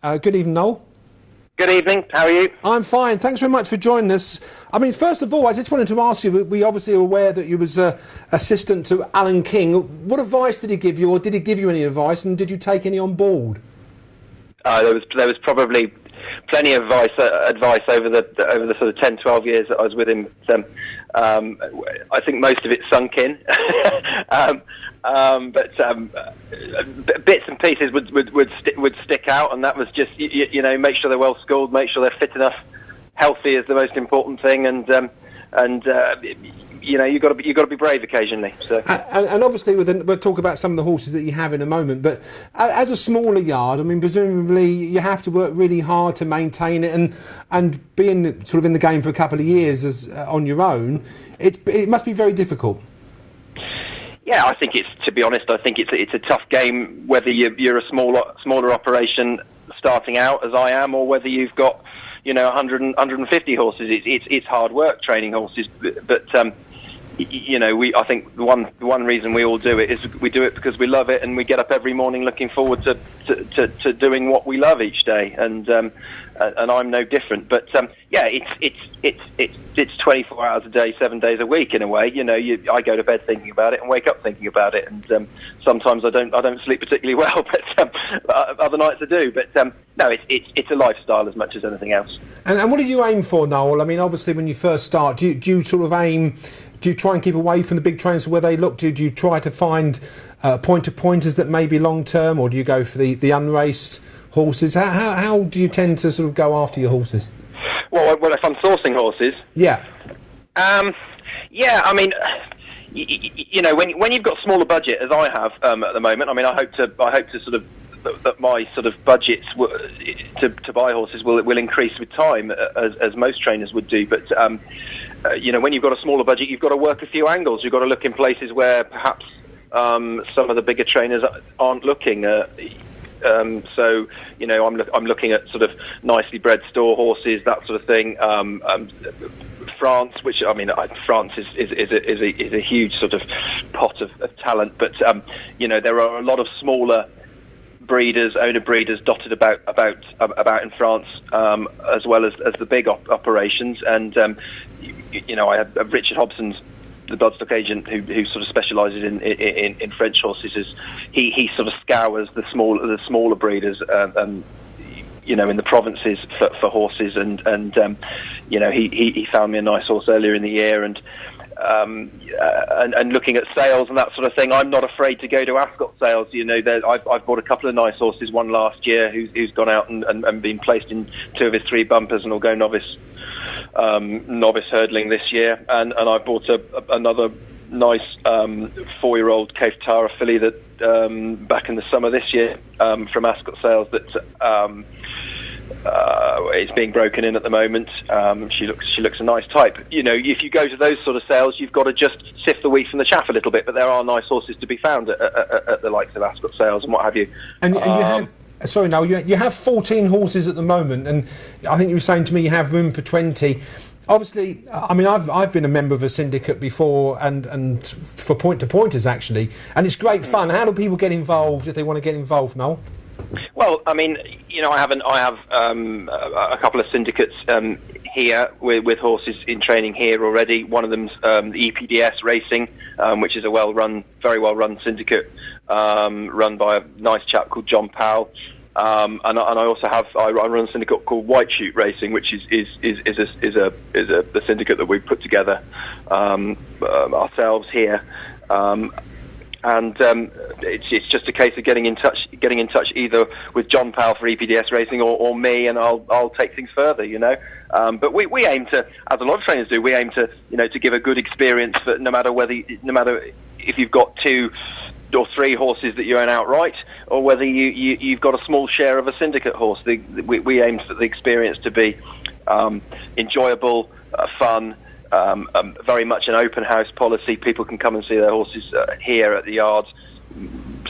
Good evening, Noel. Good evening, how are you? I'm fine, thanks very much for joining us. I mean, first of all, I just wanted to ask you, we obviously are aware that you was assistant to Alan King. What advice did he give you, or did he give you any advice, and did you take any on board? There was probably plenty of advice over the sort of 10, 12 years that I was with him. I think most of it sunk in, but bits and pieces would stick out, and that was just you know, make sure they're well schooled, make sure they're fit enough, healthy is the most important thing, and you know, you've got to be brave occasionally. So. And obviously, we'll talk about some of the horses that you have in a moment. But as a smaller yard, I mean, presumably you have to work really hard to maintain it, and being sort of in the game for a couple of years as on your own, it must be very difficult. Yeah, I think to be honest, I think it's a tough game whether you're a smaller operation starting out as I am, or whether you've got, you know, 150 horses. It's hard work training horses, but you know, I think the one reason we all do it is we do it because we love it, and we get up every morning looking forward to doing what we love each day, and I'm no different. But yeah, it's 24 hours a day, 7 days a week in a way. You know, I go to bed thinking about it and wake up thinking about it, and sometimes I don't sleep particularly well, but other nights I do. But no, it's a lifestyle as much as anything else. And what do you aim for, Noel? I mean, obviously, when you first start, do you sort of aim? Do you try and keep away from the big trains where they look? Do you try to find pointers that may be long term, or do you go for the unraced horses? How do you tend to sort of go after your horses? Well, if I'm sourcing horses, yeah, yeah. I mean, you know, when you've got smaller budget as I have at the moment, I mean, I hope to sort of that my sort of budgets to buy horses will increase with time, as most trainers would do, but. You know, when you've got a smaller budget, you've got to work a few angles. You've got to look in places where perhaps some of the bigger trainers aren't looking. So, you know, I'm looking at sort of nicely bred store horses, that sort of thing. France, which I mean, France is a huge sort of pot of talent, but you know, there are a lot of smaller owner breeders dotted about in France, as well as the big operations, and you know, I have Richard Hobson's the bloodstock agent who sort of specialises in French horses. He sort of scours the smaller breeders, you know, in the provinces for horses, and you know, he found me a nice horse earlier in the year, and looking at sales and that sort of thing, I'm not afraid to go to Ascot sales. You know, I've bought a couple of nice horses. One last year who's gone out and been placed in 2 of his 3 bumpers, and will go novice hurdling this year. And I bought another nice 4-year-old Cape Tara filly that back in the summer this year from Ascot sales that. It's being broken in at the moment. She looks a nice type. You know, if you go to those sort of sales, you've got to just sift the wheat from the chaff a little bit. But there are nice horses to be found at the likes of Ascot sales and what have you. And you have. Sorry, Noel, you have 14 horses at the moment, and I think you were saying to me you have room for 20. Obviously, I mean, I've been a member of a syndicate before, and for point-to-pointers actually, and it's great fun. How do people get involved if they want to get involved, Noel? Well, I mean, you know, I have a couple of syndicates here with horses in training here already. One of them's the EPDS Racing, which is a very well run syndicate run by a nice chap called John Powell. And I also I run a syndicate called White Shoot Racing, which is the syndicate that we put together ourselves here. And it's just a case of getting in touch either with John Powell for EPDS Racing or me, and I'll take things further, you know. But we aim to, as a lot of trainers do, we aim to, you know, to give a good experience for no matter if you've got 2 or 3 horses that you own outright, or whether you've got a small share of a syndicate horse. We aim for the experience to be enjoyable, fun. Very much an open house policy. People can come and see their horses here at the yards,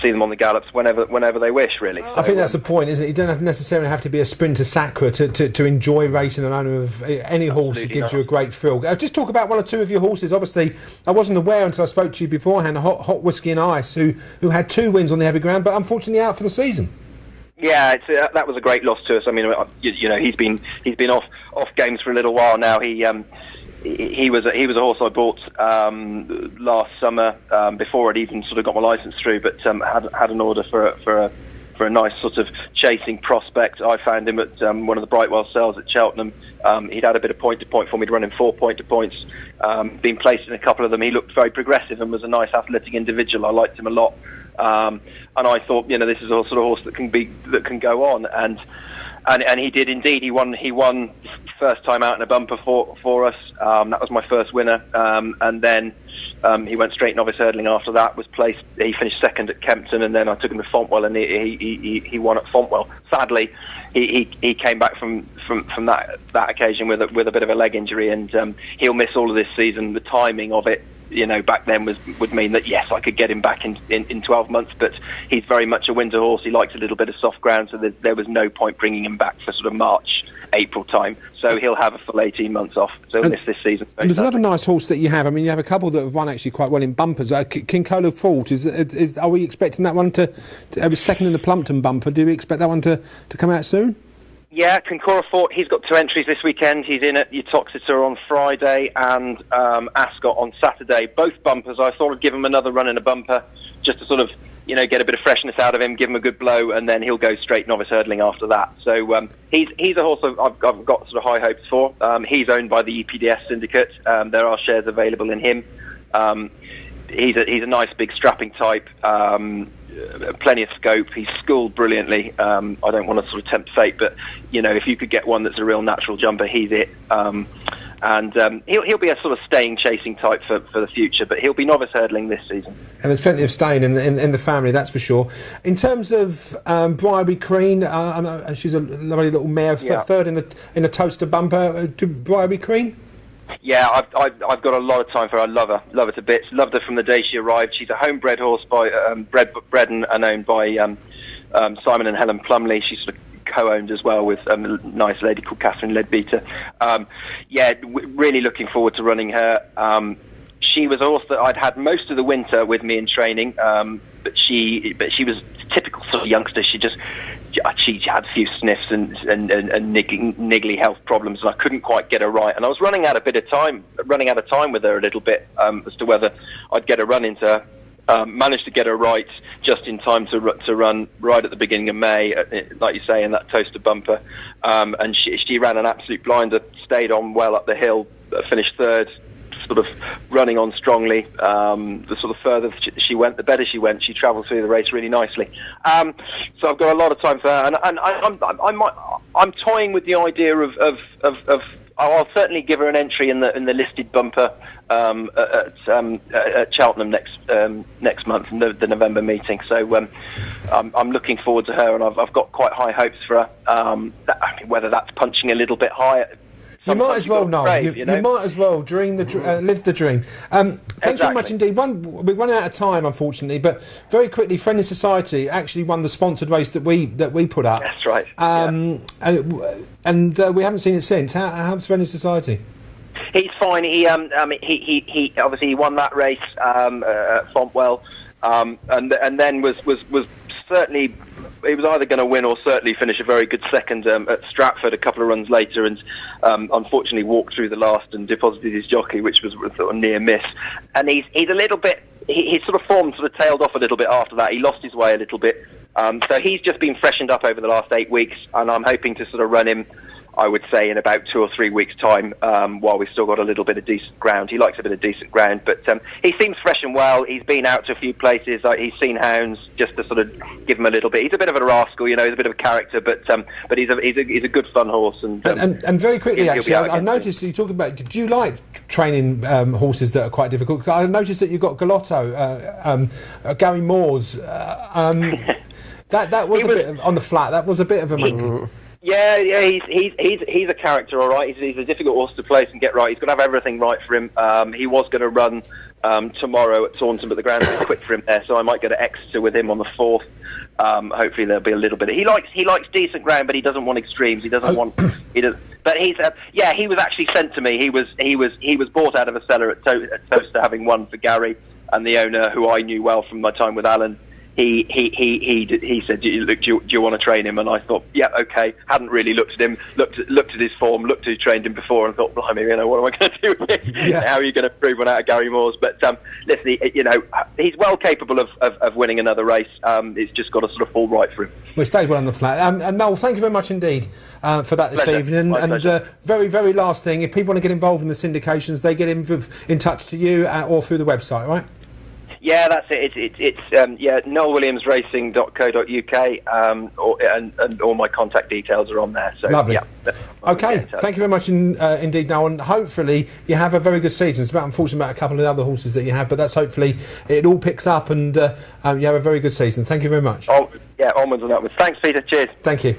see them on the gallops whenever they wish, really. I think that's the point, isn't it? You don't necessarily have to be a sprinter sacra to enjoy racing an owner of any horse. It gives you a great thrill. Just talk about 1 or 2 of your horses. Obviously, I wasn't aware until I spoke to you beforehand, Hot Whiskey and Ice, who had 2 wins on the heavy ground, but unfortunately out for the season. Yeah, that was a great loss to us. I mean, you know, he's been off games for a little while now. He was a horse I bought last summer before I'd even sort of got my licence through, but had an order for a nice sort of chasing prospect. I found him at one of the Brightwell sales at Cheltenham. He'd had a bit of point-to-point for me to run in 4 point-to-points. Been placed in a couple of them. He looked very progressive and was a nice athletic individual. I liked him a lot. And I thought, you know, this is a sort of horse that can go on, and he did indeed. He won first time out in a bumper for us. That was my first winner, and then he went straight novice hurdling after that. He finished second at Kempton, and then I took him to Fontwell, and he won at Fontwell. Sadly, he came back from that occasion with a bit of a leg injury, and he'll miss all of this season. The timing of it, you know, back then would mean that yes, I could get him back in 12 months, but he's very much a winter horse. He likes a little bit of soft ground, so there was no point bringing him back for sort of March, April time. So he'll have a full 18 months off. So he'll miss this season. And there's another nice horse that you have. I mean, you have a couple that have won actually quite well in bumpers. Kincola Fort, are we expecting that one to was second in the Plumpton bumper? Do we expect that one to come out soon? Yeah, Concora Fort, he's got 2 entries this weekend. He's in at Uttoxeter on Friday and Ascot on Saturday. Both bumpers. I thought I'd give him another run in a bumper just to sort of, you know, get a bit of freshness out of him, give him a good blow, and then he'll go straight novice hurdling after that. So he's a horse I've got sort of high hopes for. He's owned by the EPDS Syndicate. There are shares available in him. He's a nice big strapping type. Plenty of scope. He's schooled brilliantly. I don't want to sort of tempt fate, but you know, if you could get one that's a real natural jumper, he's it. And he'll be a sort of staying chasing type for the future, but he'll be novice hurdling this season. And there's plenty of staying in the family, that's for sure. In terms of Blobby Crane, I know she's a lovely little mare, third in the Toaster bumper. Blobby Crane? Yeah, I've got a lot of time for her. I love her to bits. Loved her from the day she arrived. She's a homebred horse bred and owned by Simon and Helen Plumley. She's sort of co-owned as well with a nice lady called Catherine Leadbeater. Really looking forward to running her. She was a horse that I'd had most of the winter with me in training, but she was a typical sort of youngster. She had a few sniffs and niggly health problems, and I couldn't quite get her right. And I was running out of time with her a little bit as to whether I'd get a run into her. Managed to get her right just in time to run right at the beginning of May, like you say, in that Toaster bumper. And she ran an absolute blinder, stayed on well up the hill, finished third, sort of running on strongly. The sort of further she went, the better she went. She travelled through the race really nicely. So I've got a lot of time for her, and I'm toying with the idea of I'll certainly give her an entry in the listed bumper at Cheltenham next month in the November meeting. So I'm looking forward to her, and I've got quite high hopes for her. Whether that's punching a little bit higher. You might as well, Noel. You might as well dream live the dream. Thanks very much indeed. We're running out of time, unfortunately, but very quickly, Friendly Society actually won the sponsored race that we put up. That's right. And we haven't seen it since. How's Friendly Society? He's fine. He obviously he won that race at Fontwell, and then was certainly. He was either going to win or certainly finish a very good second at Stratford a couple of runs later, and unfortunately walked through the last and deposited his jockey, which was a sort of near miss. And he's a little bit. His sort of form sort of tailed off a little bit after that. He lost his way a little bit. So he's just been freshened up over the last 8 weeks, and I'm hoping to sort of run him, I would say, in about 2 or 3 weeks' time, while we've still got a little bit of decent ground. He likes a bit of decent ground, but he seems fresh and well. He's been out to a few places. He's seen hounds just to sort of give him a little bit. He's a bit of a rascal, you know. He's a bit of a character, but he's a good fun horse. And very quickly, actually, I noticed that you talk about. Do you like training horses that are quite difficult? I noticed that you got Galata, Gary Moore's. That was a bit on the flat. That was a bit of a monkey. Yeah, he's a character, all right. He's a difficult horse to place and get right. He's going to have everything right for him. He was going to run tomorrow at Taunton, but the ground's a bit quick for him there, so I might go to Exeter with him on the 4th. Hopefully there'll be a little bit. He likes decent ground, but he doesn't want extremes. He doesn't want. He does. But he was actually sent to me. He was bought out of a cellar at Toaster, having won for Gary, and the owner, who I knew well from my time with Alan. he said, "Look, do you want to train him?" And I thought, yeah, okay. Hadn't really looked at him, looked at his form, looked at who trained him before, and thought, blimey, what am I going to do with him? Yeah. How are you going to prove one out of Gary Moore's? But listen, he's well capable of winning another race. It's just got to sort of fall right for him. We stayed well on the flat. And Noel, thank you very much indeed for that this evening. And very, very last thing, if people want to get involved in the syndications, they get in touch to you or through the website, right? Yeah, that's it. It's noelwilliamsracing.co.uk, and all my contact details are on there. So, lovely. Yeah, okay, thank you very much indeed, Noel, and hopefully you have a very good season. It's unfortunate about a couple of the other horses that you have, but that's hopefully it all picks up and you have a very good season. Thank you very much. Oh, yeah, onwards and upwards. Thanks, Peter. Cheers. Thank you.